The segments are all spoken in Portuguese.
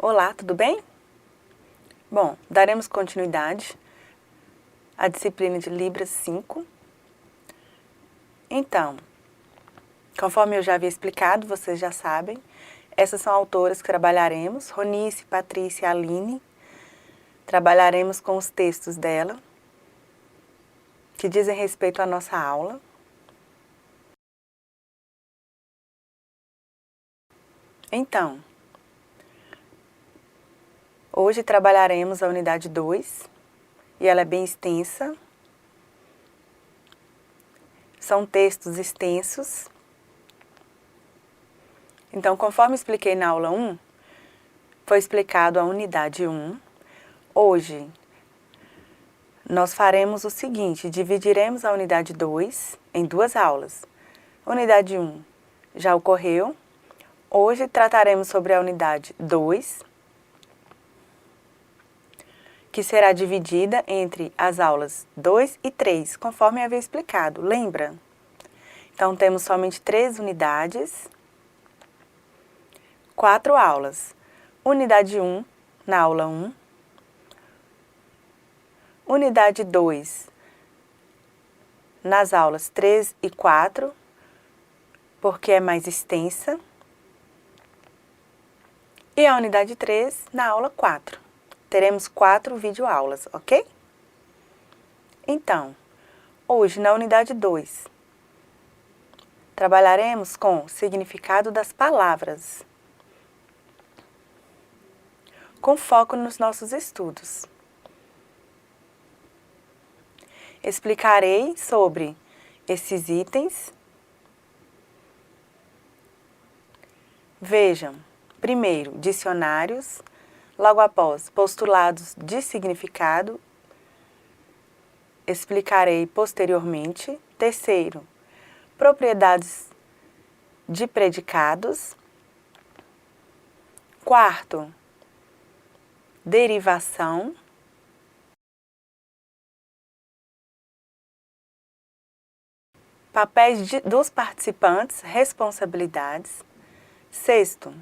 Olá, tudo bem? Bom, daremos continuidade à disciplina de Libras 5. Então, conforme eu já havia explicado, vocês já sabem, essas são autoras que trabalharemos, Ronice, Patrícia e Aline. Trabalharemos com os textos dela, que dizem respeito à nossa aula. Então, hoje trabalharemos a unidade 2, e ela é bem extensa. São textos extensos. Então, conforme expliquei na aula 1, foi explicado a unidade 1. Hoje, nós faremos o seguinte, dividiremos a unidade 2 em 2 aulas. Unidade 1 já ocorreu. Hoje trataremos sobre a unidade 2, que será dividida entre as aulas 2 e 3, conforme eu havia explicado, lembra? Então, temos somente 3 unidades, 4 aulas. Unidade 1, na aula 1. Unidade 2, nas aulas 3 e 4, porque é mais extensa. E a unidade 3, na aula 4. Teremos 4 videoaulas, ok? Então, hoje, na unidade 2, trabalharemos com o significado das palavras, com foco nos nossos estudos. Explicarei sobre esses itens. Vejam, primeiro, dicionários, logo após, postulados de significado. Explicarei posteriormente. Terceiro, propriedades de predicados. Quarto, derivação. Papéis dos participantes, responsabilidades. Sexto,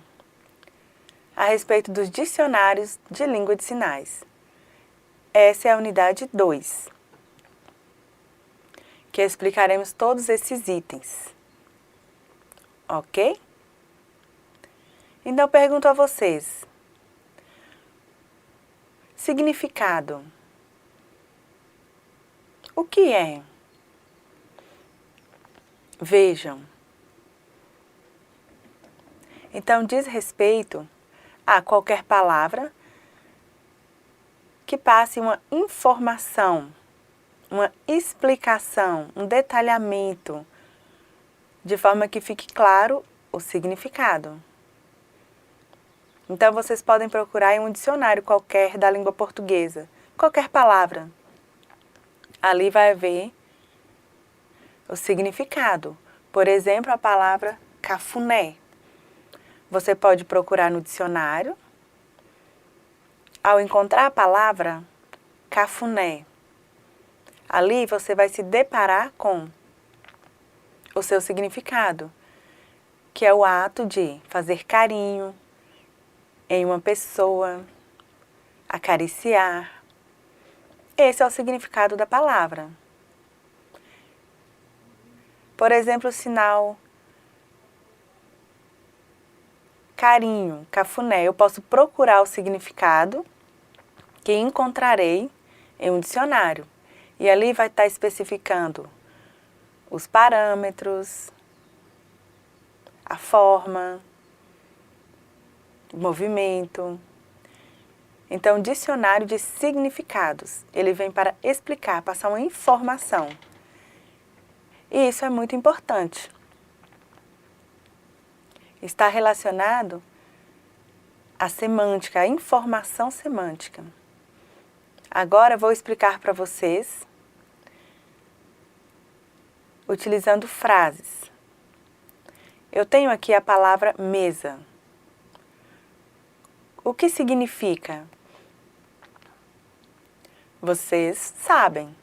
a respeito dos dicionários de língua de sinais. Essa é a unidade 2, que explicaremos todos esses itens. Ok? Então, pergunto a vocês. Significado. O que é? Vejam. Então, diz respeito a qualquer palavra que passe uma informação, uma explicação, um detalhamento, de forma que fique claro o significado. Então, vocês podem procurar em um dicionário qualquer da língua portuguesa, qualquer palavra. Ali vai haver o significado. Por exemplo, a palavra cafuné. Você pode procurar no dicionário. Ao encontrar a palavra cafuné, ali você vai se deparar com o seu significado, que é o ato de fazer carinho em uma pessoa, acariciar. Esse é o significado da palavra. Por exemplo, o sinal carinho, cafuné. Eu posso procurar o significado que encontrarei em um dicionário. E ali vai estar especificando os parâmetros, a forma, o movimento. Então, dicionário de significados. Ele vem para explicar, passar uma informação. E isso é muito importante. Está relacionado à semântica, à informação semântica. Agora vou explicar para vocês utilizando frases. Eu tenho aqui a palavra mesa. O que significa? Vocês sabem.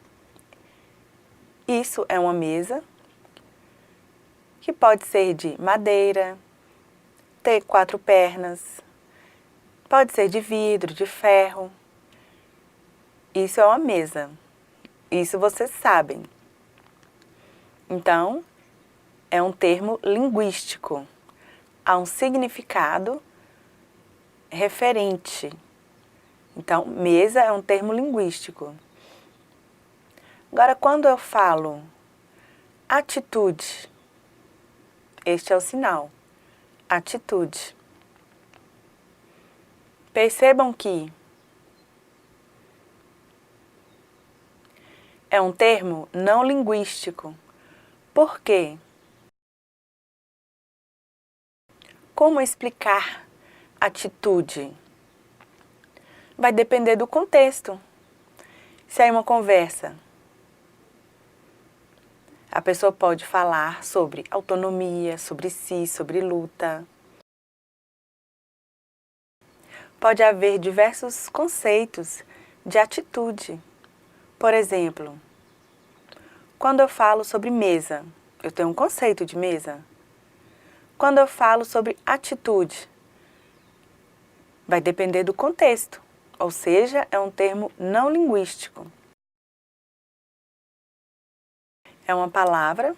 Isso é uma mesa que pode ser de madeira, ter 4 pernas, Pode ser de vidro, de ferro. Isso é uma mesa. Isso vocês sabem. Então, é um termo linguístico. Há um significado referente. Então, mesa é um termo linguístico. Agora, quando eu falo atitude, este é o sinal. Atitude. Percebam que é um termo não linguístico. Por quê? Como explicar atitude? Vai depender do contexto. Se é uma conversa, a pessoa pode falar sobre autonomia, sobre si, sobre luta. Pode haver diversos conceitos de atitude. Por exemplo, quando eu falo sobre mesa, eu tenho um conceito de mesa. Quando eu falo sobre atitude, vai depender do contexto, ou seja, é um termo não linguístico. É uma palavra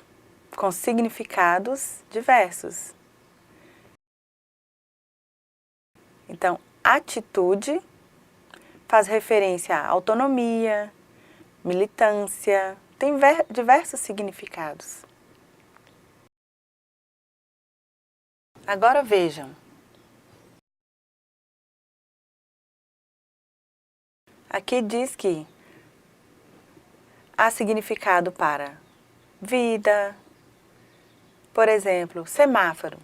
com significados diversos. Então, atitude faz referência à autonomia, militância, tem diversos significados. Agora vejam. Aqui diz que há significado para vida, por exemplo, semáforo.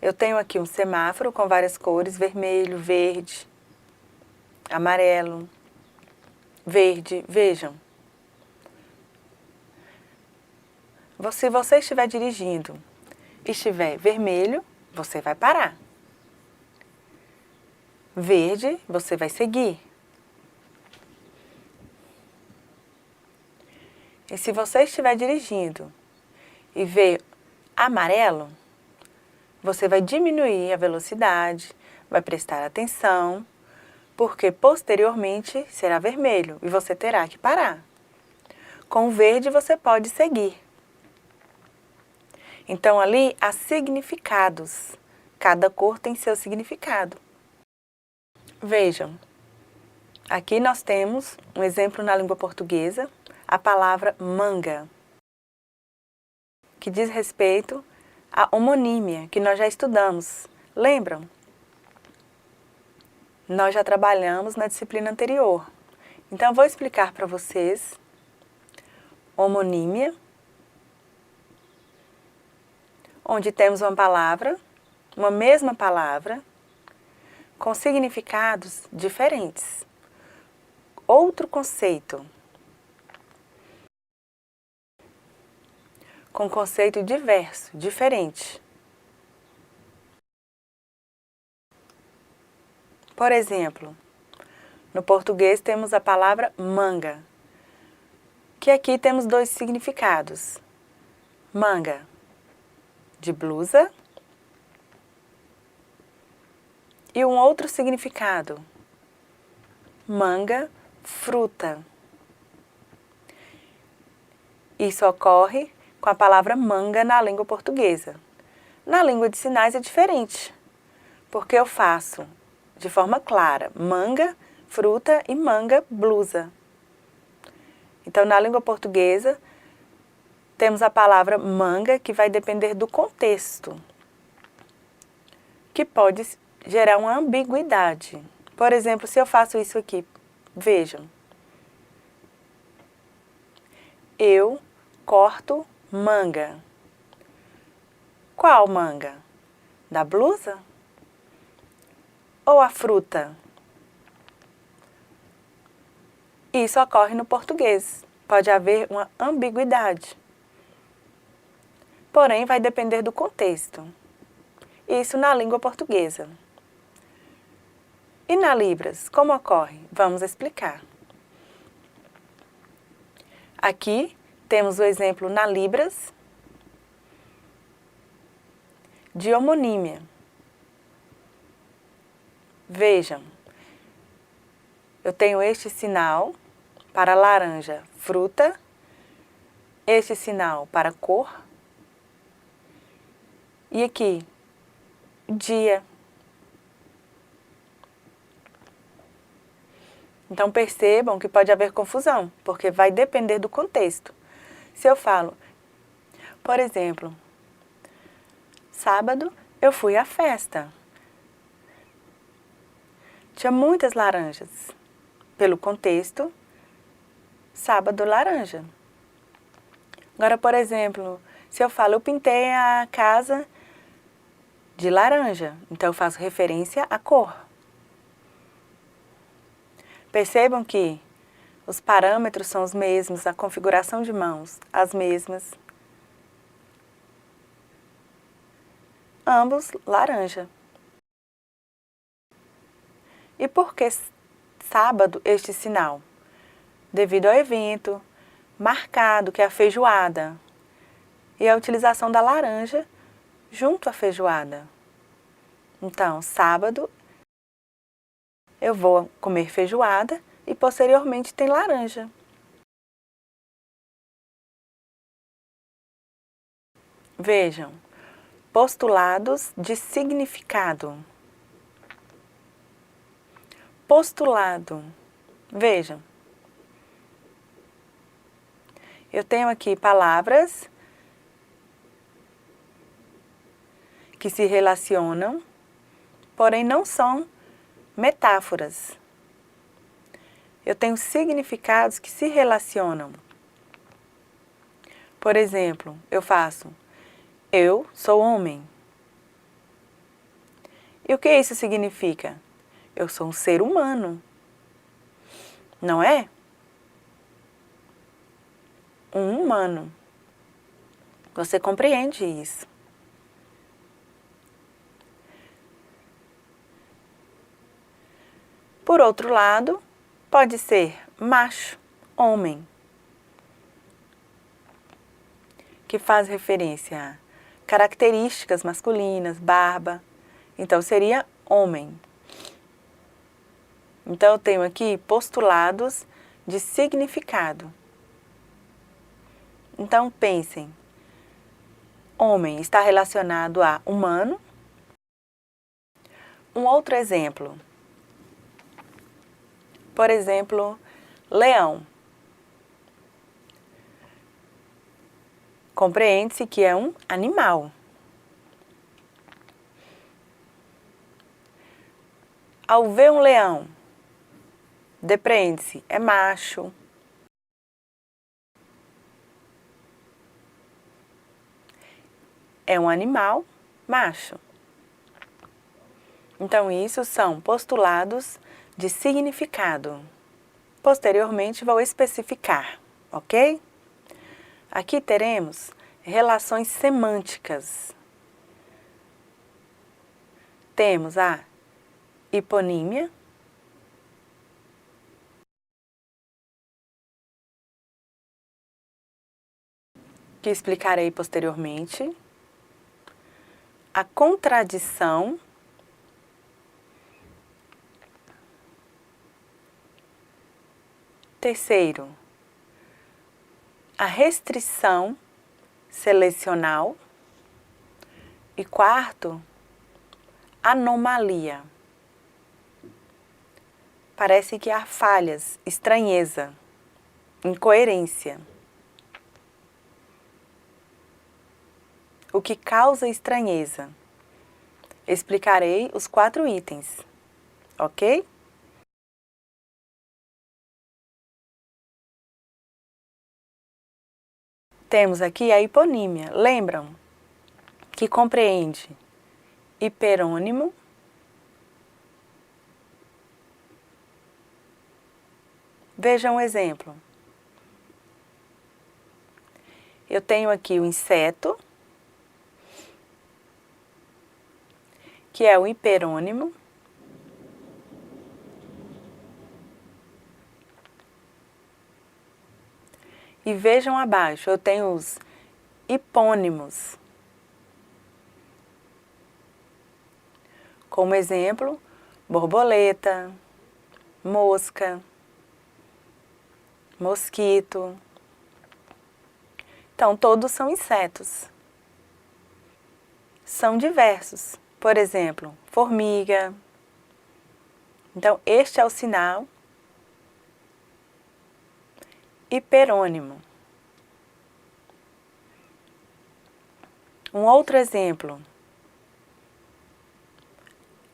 Eu tenho aqui um semáforo com várias cores, vermelho, verde, amarelo, verde. Vejam. Se você estiver dirigindo e estiver vermelho, você vai parar. Verde, você vai seguir. E se você estiver dirigindo e ver amarelo, você vai diminuir a velocidade, vai prestar atenção, porque posteriormente será vermelho e você terá que parar. Com o verde você pode seguir. Então ali há significados. Cada cor tem seu significado. Vejam, aqui nós temos um exemplo na língua portuguesa, a palavra manga, que diz respeito à homonímia, que nós já estudamos. Lembram? Nós já trabalhamos na disciplina anterior. Então, eu vou explicar para vocês homonímia, onde temos uma palavra, uma mesma palavra, com significados diferentes. Outro conceito, com conceito diverso, diferente. Por exemplo, no português temos a palavra manga, que aqui temos dois significados. Manga, de blusa, e um outro significado, manga, fruta. Isso ocorre com a palavra manga na língua portuguesa. Na língua de sinais é diferente, porque eu faço de forma clara manga, fruta e manga, blusa. Então, na língua portuguesa, temos a palavra manga, que vai depender do contexto, que pode gerar uma ambiguidade. Por exemplo, se eu faço isso aqui, vejam. Eu corto manga. Qual manga? Da blusa? Ou a fruta? Isso ocorre no português. Pode haver uma ambiguidade. Porém, vai depender do contexto. Isso na língua portuguesa. E na Libras, como ocorre? Vamos explicar. Aqui temos o exemplo na Libras de homonímia. Vejam, eu tenho este sinal para laranja, fruta, este sinal para cor, e aqui, dia. Então percebam que pode haver confusão, porque vai depender do contexto. Se eu falo, por exemplo, sábado eu fui à festa. Tinha muitas laranjas. Pelo contexto, sábado, laranja. Agora, por exemplo, se eu falo, eu pintei a casa de laranja, então eu faço referência à cor. Percebam que os parâmetros são os mesmos, a configuração de mãos as mesmas. Ambos laranja. E por que sábado este sinal? Devido ao evento marcado, que é a feijoada, e a utilização da laranja junto à feijoada. Então, sábado eu vou comer feijoada e posteriormente tem laranja. Vejam, postulados de significado. Postulado. Vejam. Eu tenho aqui palavras que se relacionam, porém não são metáforas. Eu tenho significados que se relacionam. Por exemplo, eu faço, eu sou homem. E o que isso significa? Eu sou um ser humano, não é? Um humano. Você compreende isso? Por outro lado, pode ser macho, homem, que faz referência a características masculinas, barba. Então, seria homem. Então, eu tenho aqui postulados de significado. Então, pensem. Homem está relacionado a humano. Um outro exemplo. Por exemplo, leão. Compreende-se que é um animal. Ao ver um leão, depreende-se, é macho. É um animal macho. Então, isso são postulados de significado. Posteriormente, vou especificar, ok? Aqui teremos relações semânticas. Temos a hiponímia, que explicarei posteriormente, a contradição, terceiro, a restrição selecional e quarto, anomalia. Parece que há falhas, estranheza, incoerência. O que causa estranheza? Explicarei os 4 itens, ok? Temos aqui a hiponímia. Lembram que compreende hiperônimo, vejam um exemplo. Eu tenho aqui o inseto, que é o hiperônimo. E vejam abaixo, eu tenho os hipônimos. Como exemplo, borboleta, mosca, mosquito. Então, todos são insetos. São diversos. Por exemplo, formiga. Então, este é o sinal hiperônimo. Um outro exemplo.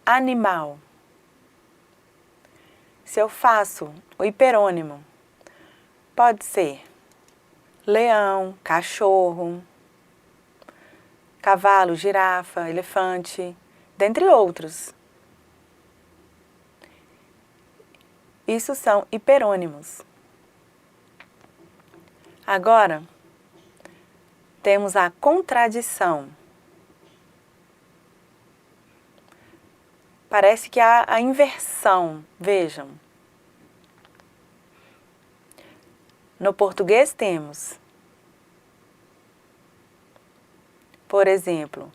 Animal. Se eu faço o hiperônimo, pode ser leão, cachorro, cavalo, girafa, elefante, dentre outros. Isso são hiperônimos. Agora, temos a contradição. Parece que há a inversão, vejam. No português temos, por exemplo,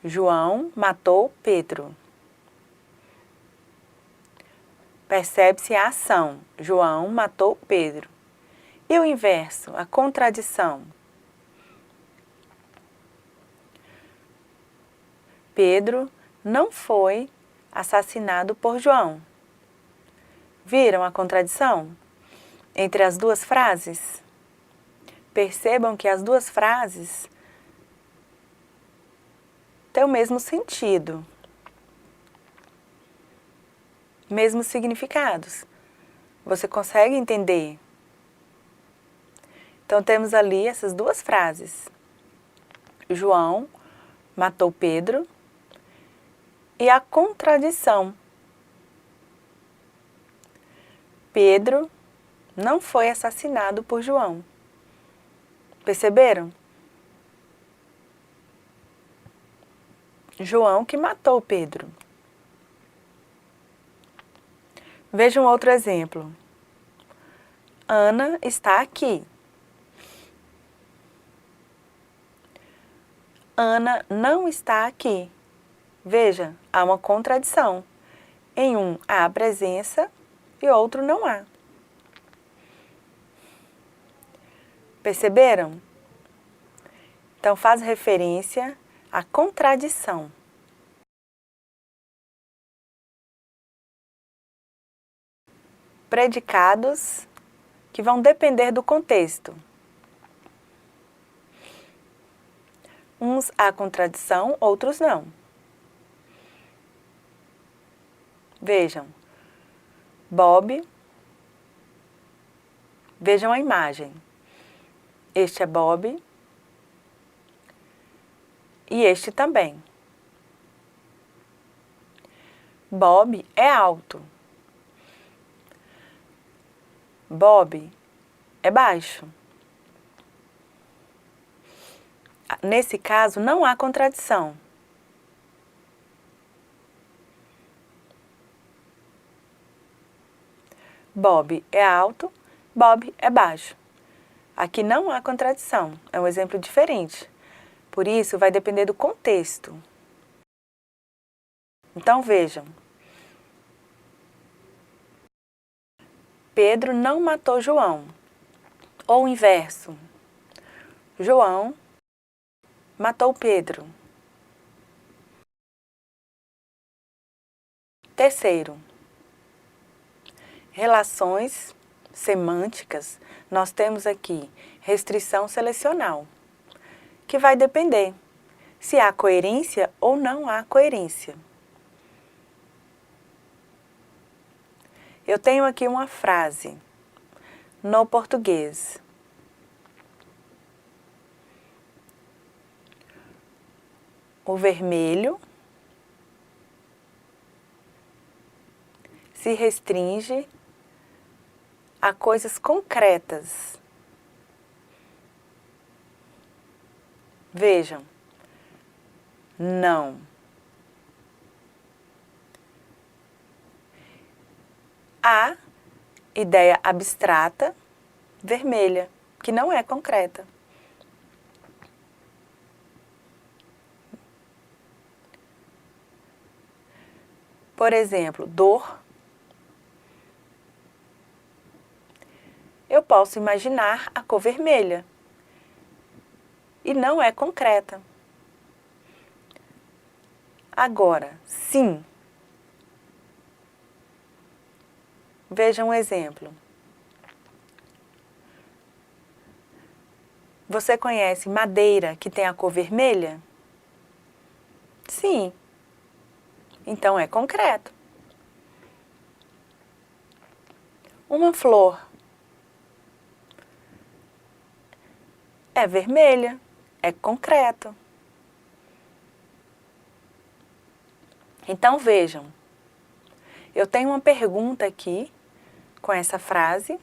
João matou Pedro. Percebe-se a ação, João matou Pedro. E o inverso, a contradição. Pedro não foi assassinado por João. Viram a contradição entre as duas frases? Percebam que as duas frases têm o mesmo sentido, mesmos significados. Você consegue entender? Então temos ali essas duas frases. João matou Pedro e a contradição. Pedro não foi assassinado por João. Perceberam? João que matou Pedro. Vejam outro exemplo. Ana está aqui. Ana não está aqui. Veja, há uma contradição. Em um há a presença e outro não há. Perceberam? Então faz referência à contradição. Predicados que vão depender do contexto. Uns há contradição, outros não. Vejam, Bob, vejam a imagem. Este é Bob e este também. Bob é alto. Bob é baixo. Nesse caso, não há contradição. Bob é alto, Bob é baixo. Aqui não há contradição, é um exemplo diferente. Por isso, vai depender do contexto. Então, vejam. Pedro não matou João. Ou o inverso. João matou Pedro. Terceiro, relações semânticas. Nós temos aqui restrição selecional, que vai depender se há coerência ou não há coerência. Eu tenho aqui uma frase no português. O vermelho se restringe a coisas concretas. Vejam, não. A ideia abstrata, vermelha, que não é concreta. Por exemplo, dor. Eu posso imaginar a cor vermelha e não é concreta. Agora, sim. Veja um exemplo. Você conhece madeira que tem a cor vermelha? Sim. Então é concreto. Uma flor é vermelha, é concreto. Então vejam, eu tenho uma pergunta aqui com essa frase.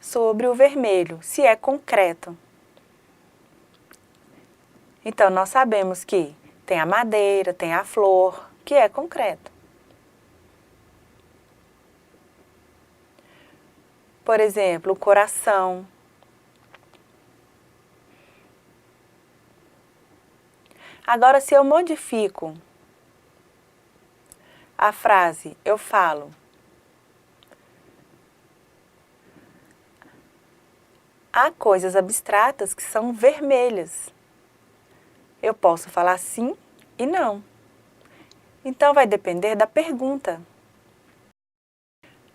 Sobre o vermelho, se é concreto. Então, nós sabemos que tem a madeira, tem a flor, que é concreto. Por exemplo, o coração. Agora, se eu modifico a frase, eu falo: há coisas abstratas que são vermelhas. Eu posso falar sim e não. Então, vai depender da pergunta.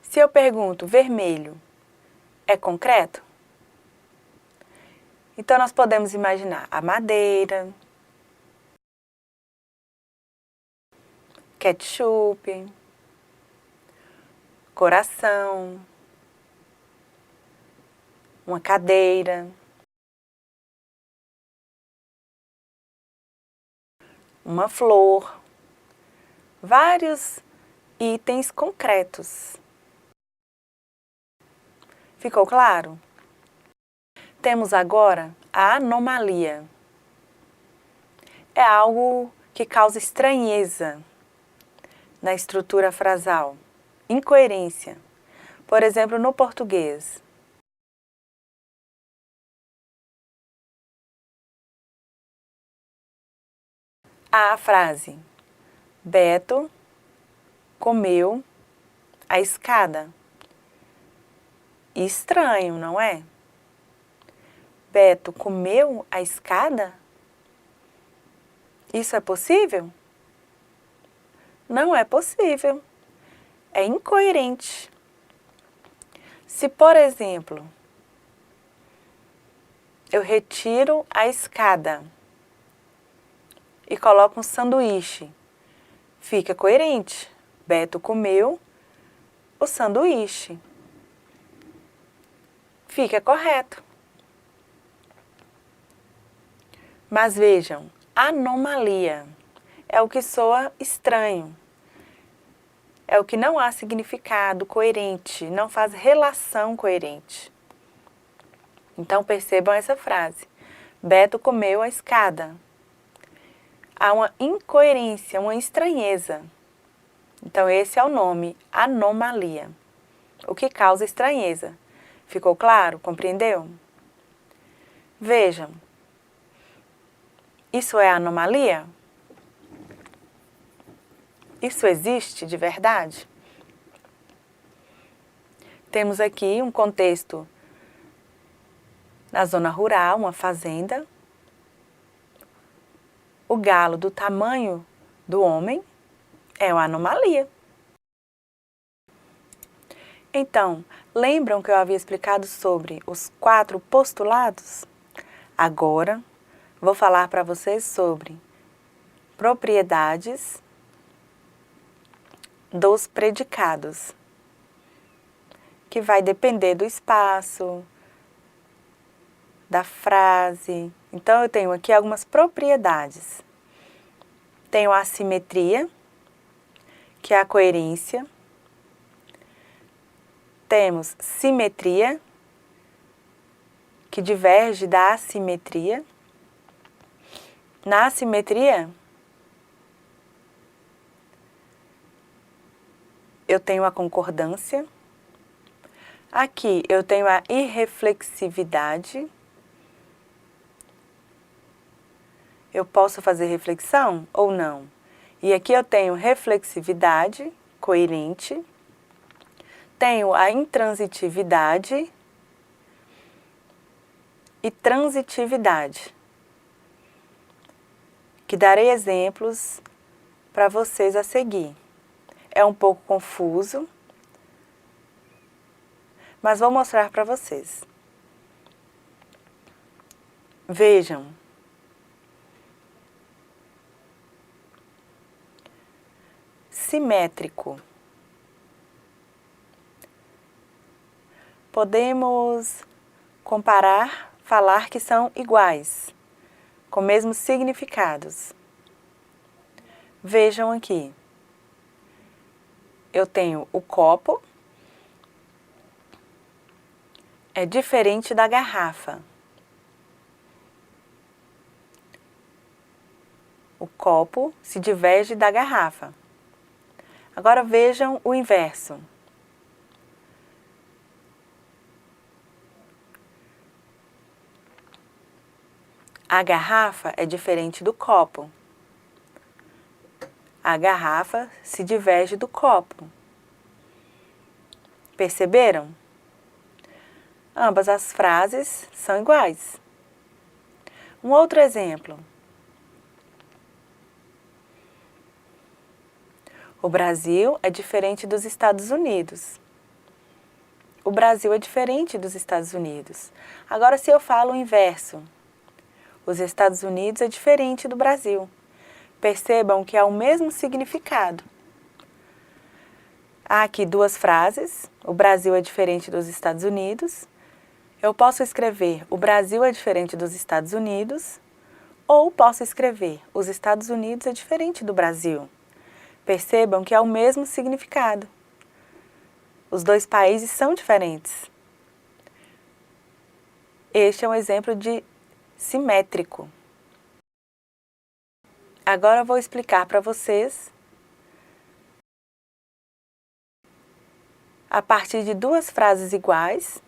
Se eu pergunto, vermelho é concreto? Então, nós podemos imaginar a madeira, ketchup, coração, uma cadeira, uma flor, vários itens concretos. Ficou claro? Temos agora a anomalia. É algo que causa estranheza na estrutura frasal, incoerência. Por exemplo, no português. Há a frase: Beto comeu a escada. Estranho, não é? Beto comeu a escada? Isso é possível? Não é possível. É incoerente. Se, por exemplo, eu retiro a escada e coloco um sanduíche, fica coerente. Beto comeu o sanduíche. Fica correto. Mas vejam, anomalia é o que soa estranho. É o que não há significado coerente, não faz relação coerente. Então percebam essa frase. Beto comeu a escada. Há uma incoerência, uma estranheza. Então esse é o nome, anomalia. O que causa estranheza. Ficou claro? Compreendeu? Vejam. Isso é anomalia? Isso existe de verdade? Temos aqui um contexto na zona rural, uma fazenda. O galo do tamanho do homem é uma anomalia. Então, lembram que eu havia explicado sobre os 4 postulados? Agora, vou falar para vocês sobre propriedades dos predicados, que vai depender do espaço, da frase. Então, eu tenho aqui algumas propriedades. Tenho a assimetria, que é a coerência. Temos simetria, que diverge da assimetria. Na assimetria, eu tenho a concordância. Aqui eu tenho a irreflexividade. eu posso fazer reflexão ou não? E aqui eu tenho reflexividade, coerente, tenho a intransitividade e transitividade, que darei exemplos para vocês a seguir. É um pouco confuso, mas vou mostrar para vocês. Vejam. Simétrico. Podemos comparar, falar que são iguais, com mesmos significados. Vejam aqui. Eu tenho o copo, é diferente da garrafa. O copo se diverge da garrafa. Agora vejam o inverso. A garrafa é diferente do copo. A garrafa se diverge do copo. Perceberam? Ambas as frases são iguais. Um outro exemplo. O Brasil é diferente dos Estados Unidos. O Brasil é diferente dos Estados Unidos. Agora, se eu falo o inverso, os Estados Unidos é diferente do Brasil. Percebam que há o mesmo significado. Há aqui duas frases. O Brasil é diferente dos Estados Unidos. Eu posso escrever o Brasil é diferente dos Estados Unidos, ou posso escrever os Estados Unidos é diferente do Brasil. Percebam que há o mesmo significado. Os dois países são diferentes. Este é um exemplo de simétrico. Agora eu vou explicar para vocês a partir de duas frases iguais.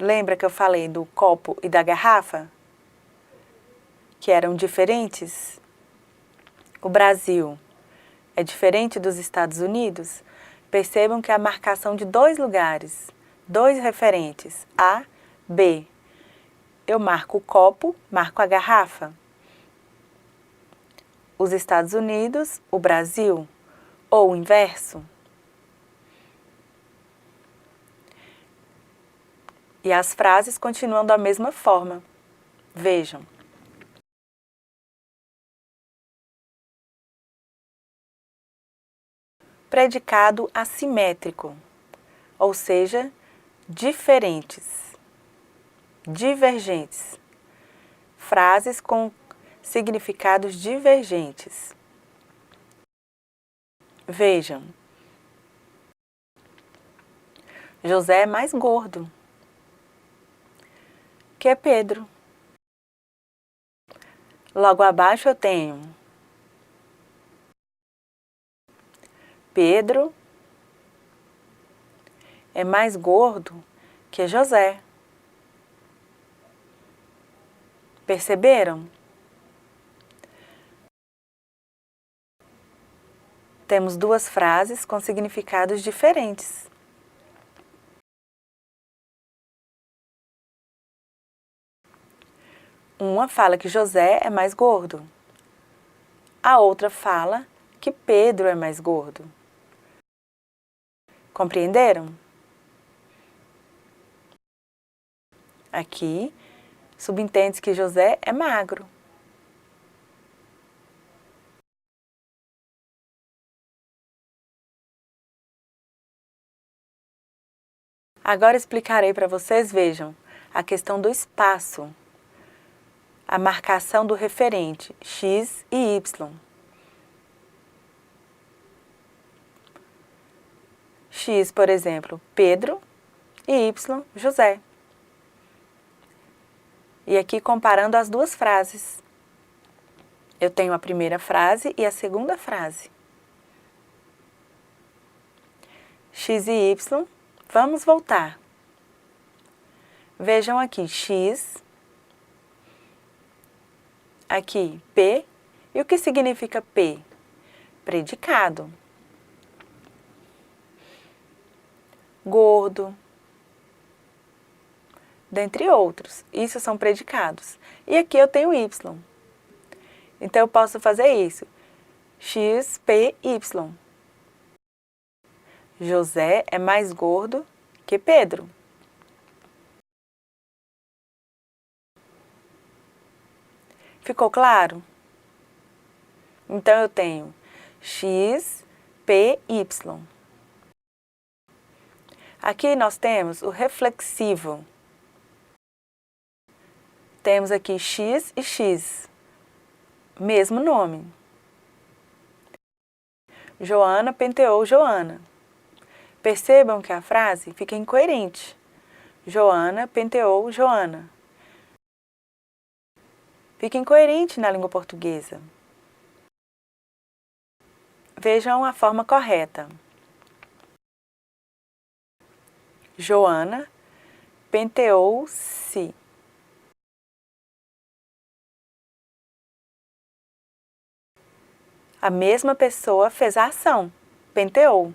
Lembra que eu falei do copo e da garrafa? Que eram diferentes? O Brasil é diferente dos Estados Unidos? Percebam que a marcação de dois lugares, dois referentes, A, B. Eu marco o copo, marco a garrafa. Os Estados Unidos, o Brasil, ou o inverso. E as frases continuam da mesma forma. Vejam. Predicado assimétrico, ou seja, diferentes, divergentes. Frases com significados divergentes. Vejam. José é mais gordo que Pedro. Logo abaixo eu tenho Pedro é mais gordo que José. Perceberam? Temos duas frases com significados diferentes. Uma fala que José é mais gordo. A outra fala que Pedro é mais gordo. Compreenderam? Aqui, subentende-se que José é magro. Agora explicarei para vocês, vejam, a questão do espaço. A marcação do referente, X e Y. X, por exemplo, Pedro e Y, José. E aqui comparando as duas frases. Eu tenho a primeira frase e a segunda frase. X e Y, vamos voltar. Vejam aqui, X aqui P. E o que significa P? Predicado. Gordo. Dentre outros. Isso são predicados. E aqui eu tenho Y. Então eu posso fazer isso. X, P, Y. José é mais gordo que Pedro. Ficou claro? Então eu tenho X, P, Y. Aqui nós temos o reflexivo. Temos aqui X e X. Mesmo nome. Joana penteou Joana. Percebam que a frase fica incoerente. Joana penteou Joana. Fica incoerente na língua portuguesa. Vejam a forma correta. Joana penteou-se. A mesma pessoa fez a ação, penteou.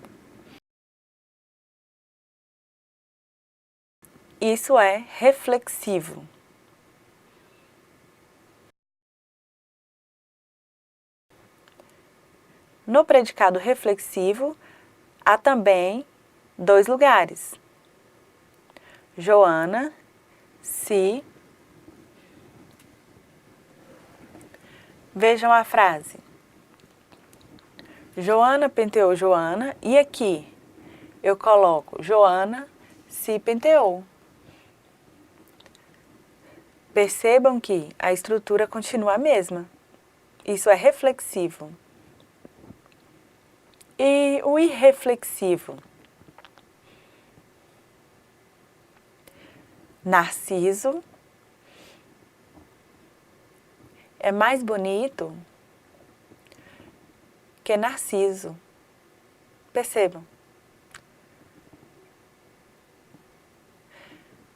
Isso é reflexivo. No predicado reflexivo, há também 2 lugares. Joana, se. Vejam a frase. Joana penteou Joana e aqui eu coloco Joana se penteou. Percebam que a estrutura continua a mesma. Isso é reflexivo. E o irreflexivo? Narciso é mais bonito que Narciso. Percebam.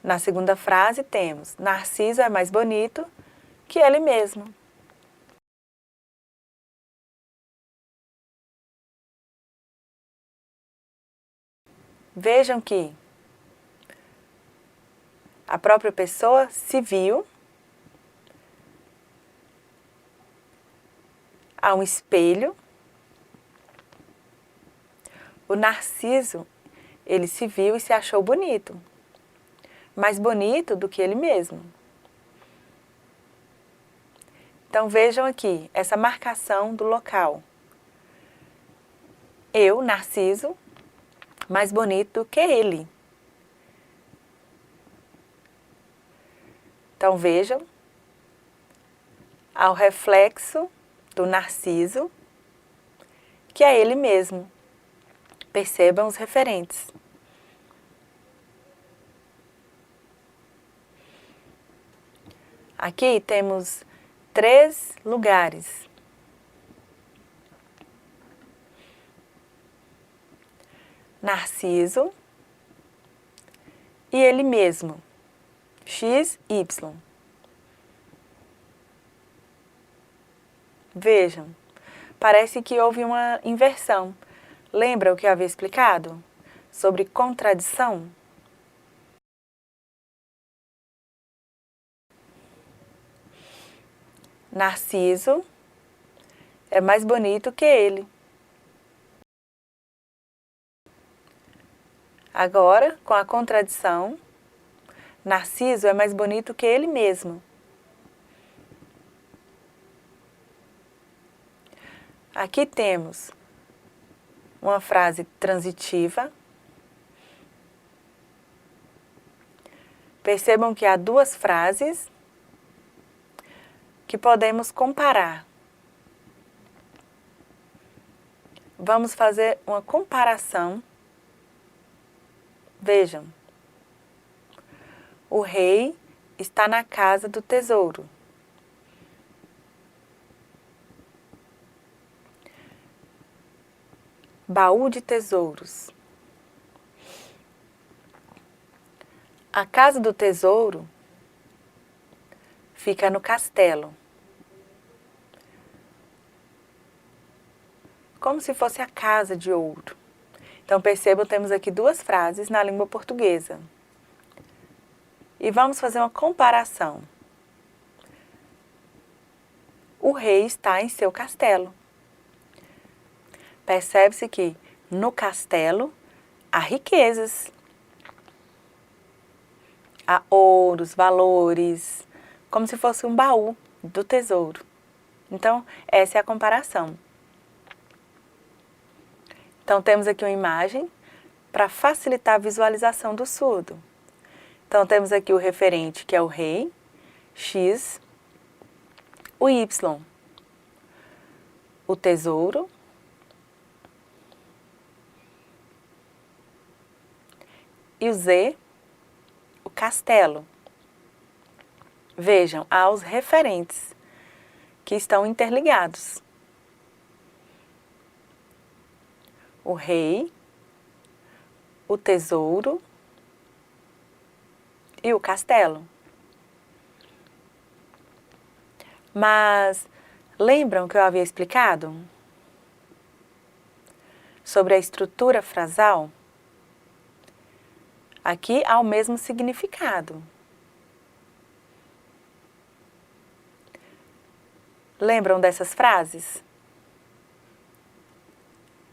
Na segunda frase temos Narciso é mais bonito que ele mesmo. Vejam que a própria pessoa se viu a um espelho. O Narciso, ele se viu e se achou bonito. Mais bonito do que ele mesmo. Então vejam aqui essa marcação do local. Eu, Narciso, mais bonito do que ele. Então vejam, ao reflexo do Narciso, que é ele mesmo. Percebam os referentes. Aqui temos 3 lugares. Narciso e ele mesmo, X, Y. Vejam, parece que houve uma inversão. Lembra o que eu havia explicado sobre contradição? Narciso é mais bonito que ele. Agora, com a contradição, Narciso é mais bonito que ele mesmo. Aqui temos uma frase transitiva. Percebam que há 2 frases que podemos comparar. Vamos fazer uma comparação. Vejam. O rei está na casa do tesouro. Baú de tesouros. A casa do tesouro fica no castelo. como se fosse a casa de ouro. Então, percebam, temos aqui duas frases na língua portuguesa. E vamos fazer uma comparação. O rei está em seu castelo. Percebe-se que no castelo há riquezas, há ouros, valores, como se fosse um baú do tesouro. Então, essa é a comparação. Então, temos aqui uma imagem para facilitar a visualização do surdo. Então, temos aqui o referente, que é o rei, X, o Y, o tesouro, e o Z, o castelo. Vejam, há os referentes que estão interligados. O rei, o tesouro e o castelo. Mas lembram que eu havia explicado sobre a estrutura frasal? Aqui há o mesmo significado. Lembram dessas frases?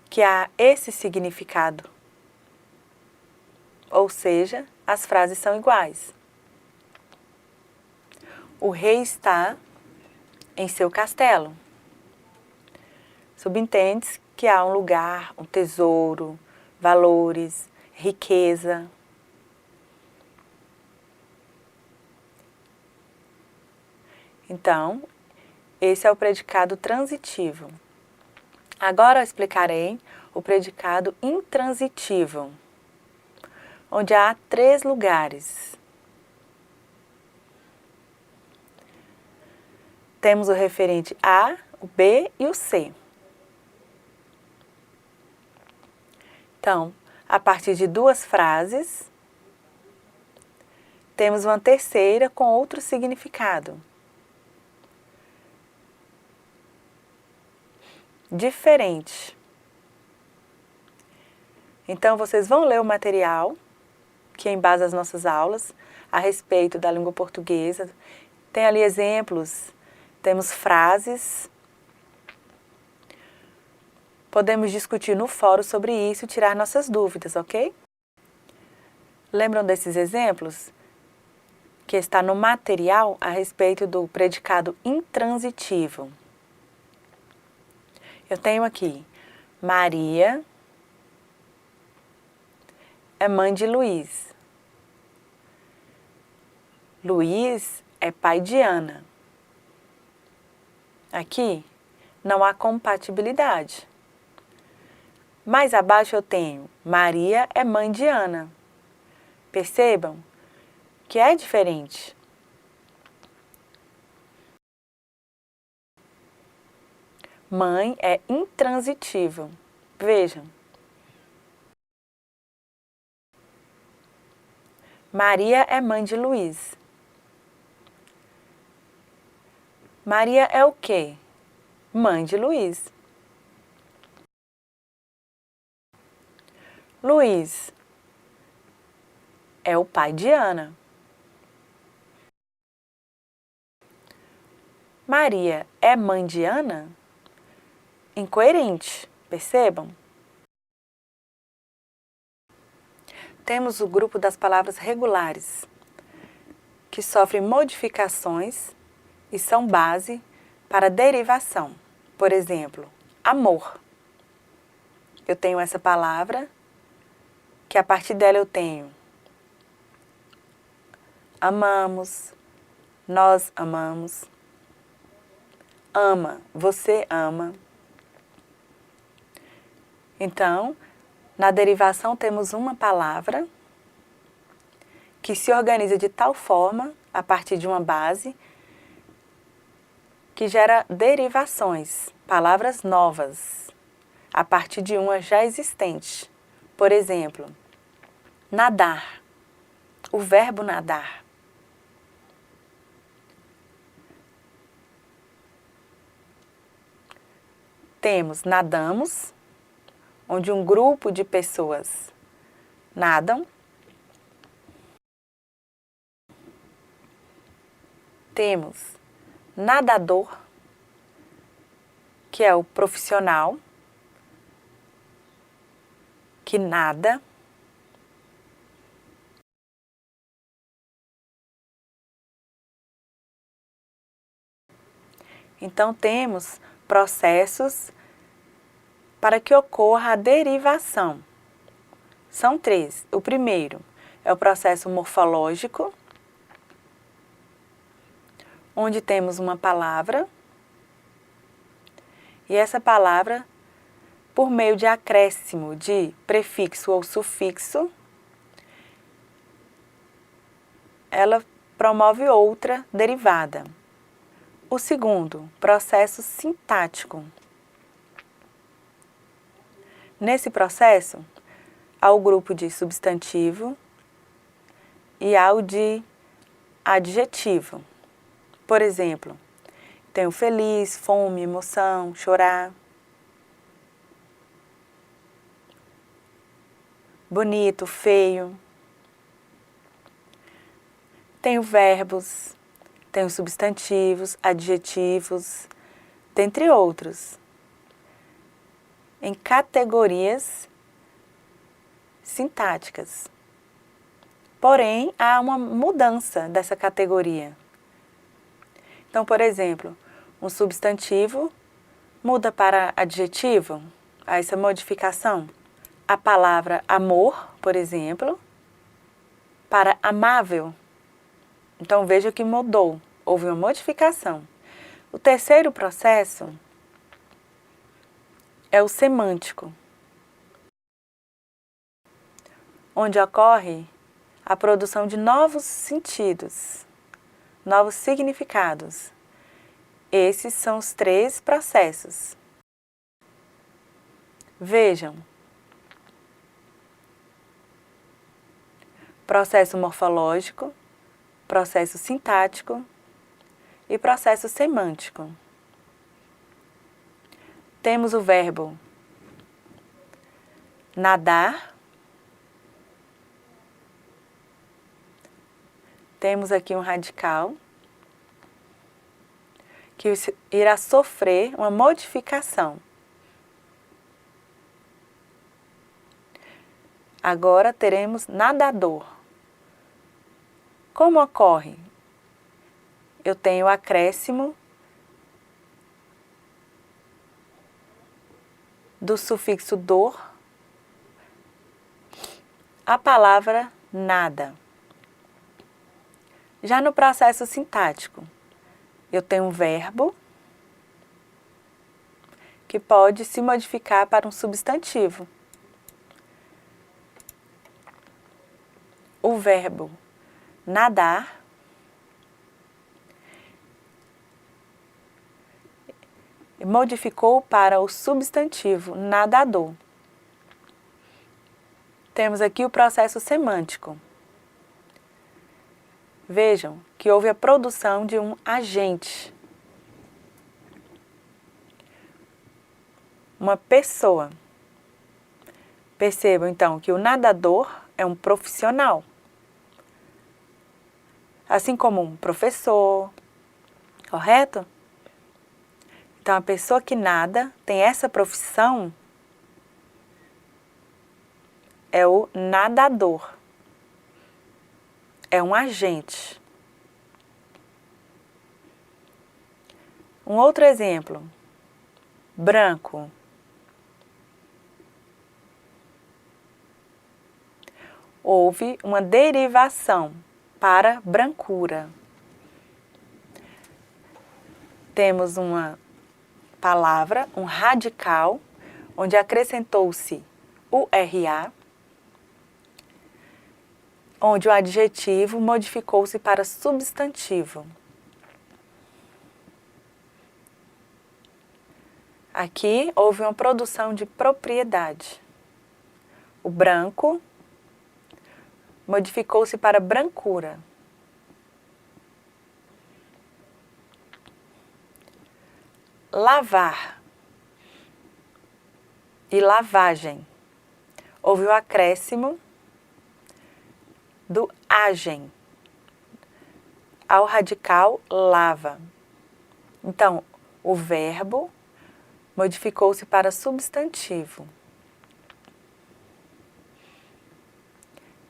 Que há esse significado. Ou seja, as frases são iguais. O rei está em seu castelo. Subentende-se que há um lugar, um tesouro, valores, riqueza. Então, esse é o predicado transitivo. Agora eu explicarei o predicado intransitivo, onde há 3 lugares. Temos o referente A, o B e o C. Então, a partir de 2 frases, temos uma terceira com outro significado. Diferente. Então, vocês vão ler o material, que é em base às nossas aulas, a respeito da língua portuguesa. Tem ali exemplos, temos frases. Podemos discutir no fórum sobre isso e tirar nossas dúvidas, ok? Lembram desses exemplos? Que está no material a respeito do predicado intransitivo. Eu tenho aqui, Maria é mãe de Luiz. Luiz é pai de Ana. Aqui não há compatibilidade. Mais abaixo eu tenho, Maria é mãe de Ana. Percebam que é diferente. Mãe é intransitivo. Vejam. Maria é mãe de Luiz. Maria é o quê? Mãe de Luiz. Luiz é o pai de Ana. Maria é mãe de Ana? Incoerente, percebam? Temos o grupo das palavras regulares, que sofrem modificações e são base para derivação. Por exemplo, amor. Eu tenho essa palavra, que a partir dela eu tenho amamos, nós amamos, ama, você ama. Então, na derivação temos uma palavra que se organiza de tal forma, a partir de uma base, que gera derivações, palavras novas, a partir de uma já existente. Por exemplo, nadar, o verbo nadar. temos nadamos, onde um grupo de pessoas nadam. Temos nadador, que é o profissional que nada. Então, temos processos para que ocorra a derivação. São 3. O primeiro é o processo morfológico, onde temos uma palavra, e essa palavra, por meio de acréscimo de prefixo ou sufixo, ela promove outra derivada. O segundo, processo sintático. Nesse processo, há o grupo de substantivo e há o de adjetivo. Por exemplo, tenho feliz, fome, emoção, chorar. Bonito, feio. Tenho verbos, tenho substantivos, adjetivos, dentre outros, em categorias sintáticas. Porém, há uma mudança dessa categoria. Então, por exemplo, um substantivo muda para adjetivo, há essa modificação. A palavra amor, por exemplo, para amável. Então, veja que mudou, houve uma modificação. O terceiro processo é o semântico, onde ocorre a produção de novos sentidos, novos significados. Esses são os 3 processos. Vejam. Processo morfológico, processo sintático e processo semântico. Temos o verbo nadar. Temos aqui um radical que irá sofrer uma modificação. Agora teremos nadador. Como ocorre? Eu tenho o acréscimo do sufixo dor, a palavra nada. Já no processo sintático, eu tenho um verbo que pode se modificar para um substantivo. O verbo nadar modificou para o substantivo nadador. Temos aqui o processo semântico. Vejam que houve a produção de um agente, uma pessoa. Percebam então que o nadador é um profissional, assim como um professor, correto? Então, a pessoa que nada tem essa profissão é o nadador. É um agente. Um outro exemplo. Branco. Houve uma derivação para brancura. Temos uma palavra, um radical, onde acrescentou-se o RA, onde o adjetivo modificou-se para substantivo. Aqui houve uma produção de propriedade. O branco modificou-se para brancura. Lavar. e lavagem. Houve o acréscimo do agem ao radical lava. Então, o verbo modificou-se para substantivo.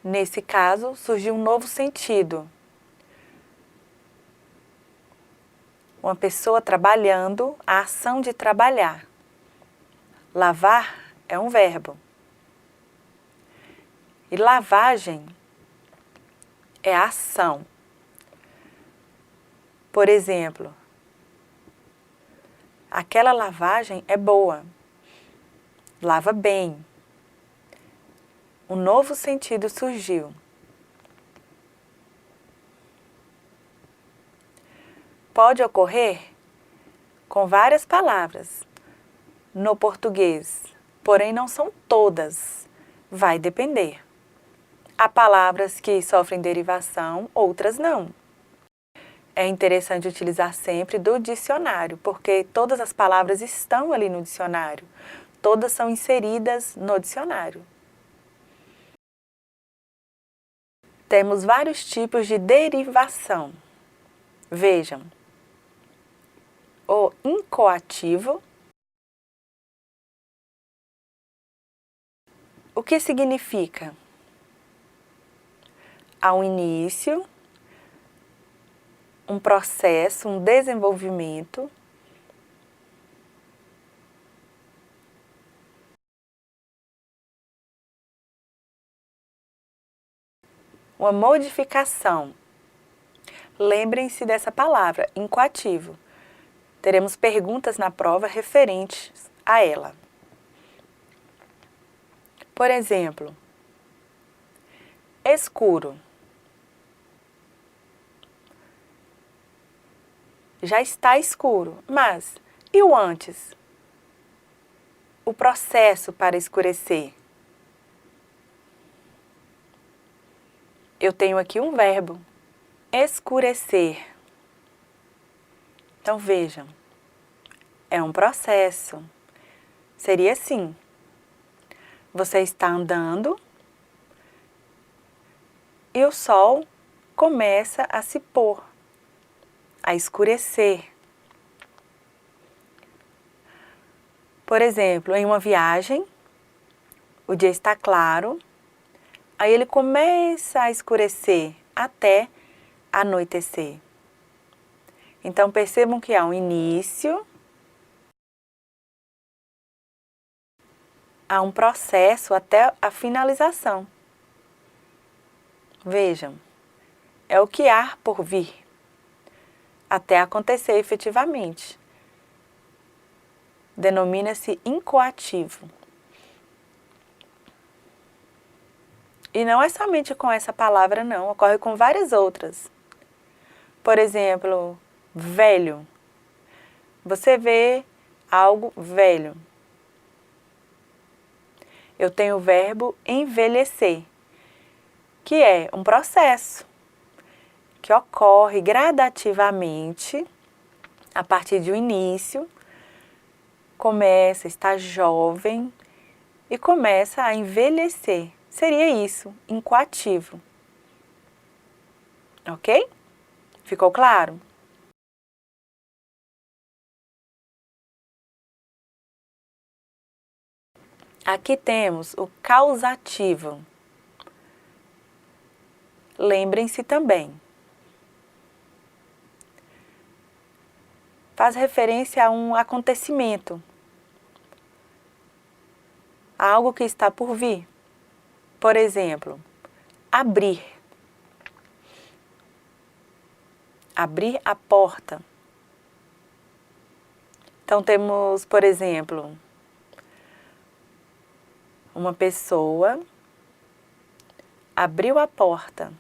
Nesse caso, surgiu um novo sentido. Uma pessoa trabalhando, a ação de trabalhar. Lavar é um verbo. E lavagem é a ação. Por exemplo, aquela lavagem é boa. Lava bem. Um novo sentido surgiu. Pode ocorrer com várias palavras no português, porém não são todas. Vai depender. Há palavras que sofrem derivação, outras não. É interessante utilizar sempre do dicionário, porque todas as palavras estão ali no dicionário. Todas são inseridas no dicionário. Temos vários tipos de derivação. Vejam, o incoativo. O que significa? Ao início, um processo, um desenvolvimento. Uma modificação. Lembrem-se dessa palavra, incoativo. Teremos perguntas na prova referentes a ela. Por exemplo, escuro. Já está escuro, mas e o antes? O processo para escurecer. Eu tenho aqui um verbo, escurecer. Então vejam, é um processo. Seria assim: você está andando e o sol começa a se pôr, a escurecer. Por exemplo, em uma viagem, o dia está claro, aí ele começa a escurecer até anoitecer. Então percebam que há um início, há um processo até a finalização. Vejam, é o que há por vir, até acontecer efetivamente. Denomina-se incoativo. E não é somente com essa palavra, não, ocorre com várias outras. Por exemplo, velho. Você vê algo velho. Eu tenho o verbo envelhecer, que é um processo que ocorre gradativamente a partir de um início, começa, está jovem e começa a envelhecer. Seria isso, incoativo. Ok? Ficou claro? Aqui temos o causativo. Lembrem-se também. Faz referência a um acontecimento, a algo que está por vir. Por exemplo, abrir. Abrir a porta. Então temos, por exemplo, uma pessoa abriu a porta.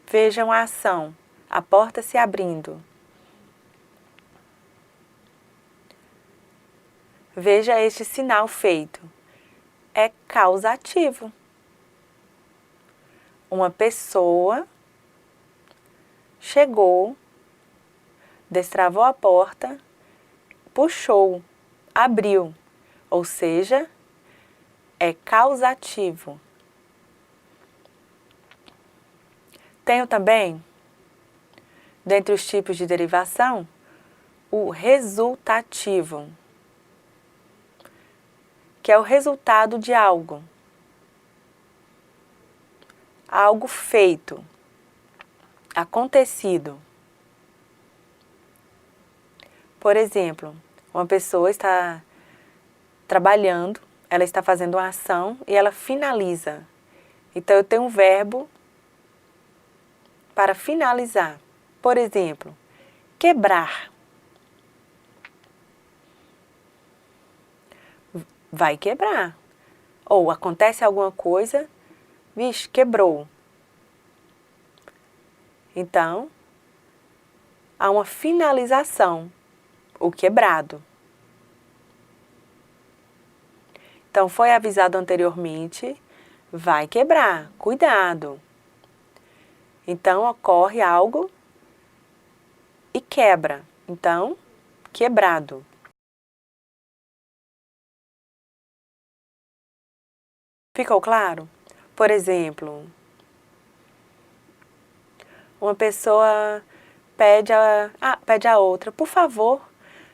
Vejam a ação, a porta se abrindo. Veja este sinal feito. É causativo. Uma pessoa chegou, destravou a porta, puxou, abriu. ou seja, é causativo. Tenho também, dentre os tipos de derivação, o resultativo, que é o resultado de algo. Algo feito, acontecido. Por exemplo, uma pessoa está trabalhando, ela está fazendo uma ação e ela finaliza. Então, eu tenho um verbo para finalizar. Por exemplo, quebrar. Vai quebrar. Ou acontece alguma coisa, vixe, quebrou. Então, há uma finalização, o quebrado. Então, foi avisado anteriormente, vai quebrar, cuidado. Então, ocorre algo e quebra. Então, quebrado. Ficou claro? Por exemplo, uma pessoa pede a outra, por favor,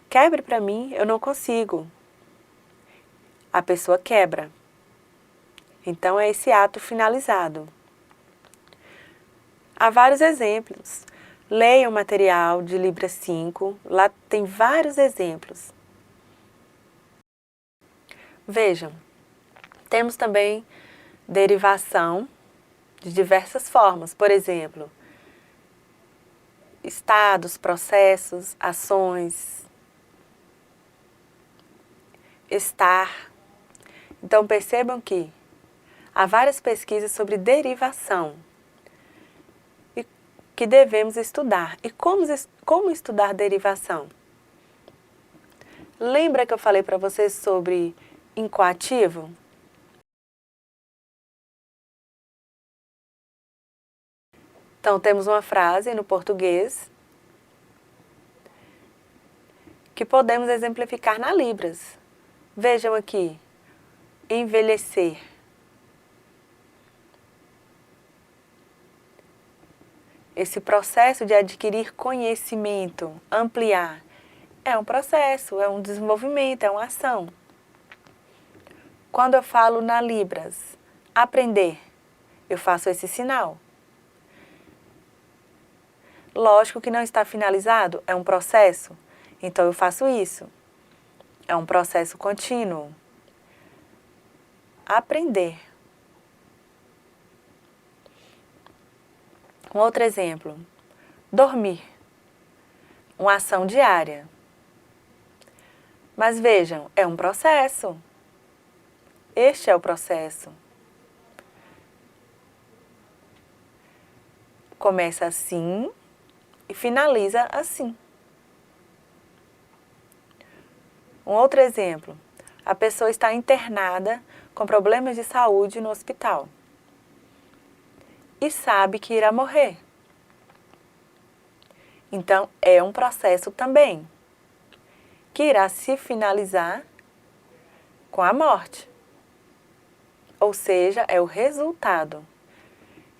quebre para mim, eu não consigo. A pessoa quebra. Então, é esse ato finalizado. Há vários exemplos. Leia o material de Libra 5, lá tem vários exemplos. Vejam, temos também derivação de diversas formas. Por exemplo, estados, processos, ações, estar. Então, percebam que há várias pesquisas sobre derivação e que devemos estudar. E como estudar derivação? Lembra que eu falei para vocês sobre incoativo? Então, temos uma frase no português que podemos exemplificar na Libras. Vejam aqui, envelhecer. Esse processo de adquirir conhecimento, ampliar, é um processo, é um desenvolvimento, é uma ação. Quando eu falo na Libras, aprender, eu faço esse sinal. Lógico que não está finalizado, é um processo, então eu faço isso. É um processo contínuo. Aprender. Um outro exemplo, dormir. Uma ação diária. Mas vejam, é um processo. Este é o processo. Começa assim e finaliza assim. Um outro exemplo, a pessoa está internada com problemas de saúde no hospital e sabe que irá morrer. Então, é um processo também, que irá se finalizar com a morte. Ou seja, é o resultado.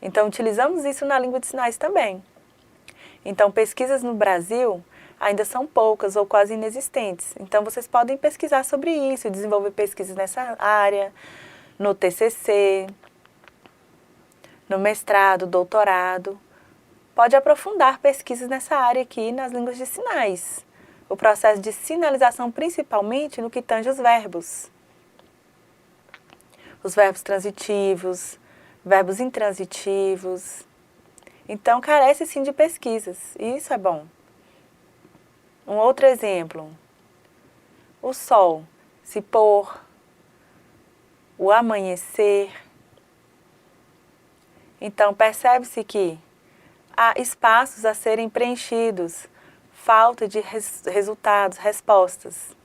Então, utilizamos isso na língua de sinais também. Então, pesquisas no Brasil ainda são poucas ou quase inexistentes. Então, vocês podem pesquisar sobre isso, desenvolver pesquisas nessa área, no TCC, no mestrado, doutorado. Pode aprofundar pesquisas nessa área aqui nas línguas de sinais. O processo de sinalização, principalmente no que tange os verbos. Os verbos transitivos, verbos intransitivos. Então, carece sim de pesquisas, e isso é bom. Um outro exemplo, o sol se pôr, o amanhecer. Então, percebe-se que há espaços a serem preenchidos, falta de resultados, respostas.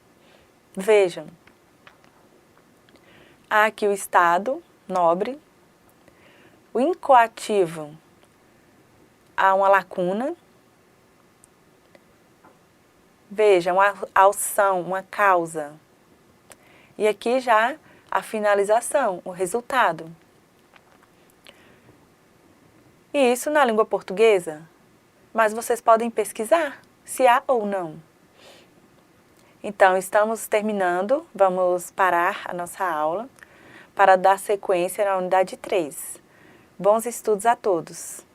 Vejam, há aqui o estado nobre, o incoativo, há uma lacuna. Veja, uma ação, uma causa. E aqui já a finalização, o resultado. E isso na língua portuguesa. Mas vocês podem pesquisar se há ou não. Então, estamos terminando, vamos parar a nossa aula para dar sequência na unidade 3. Bons estudos a todos!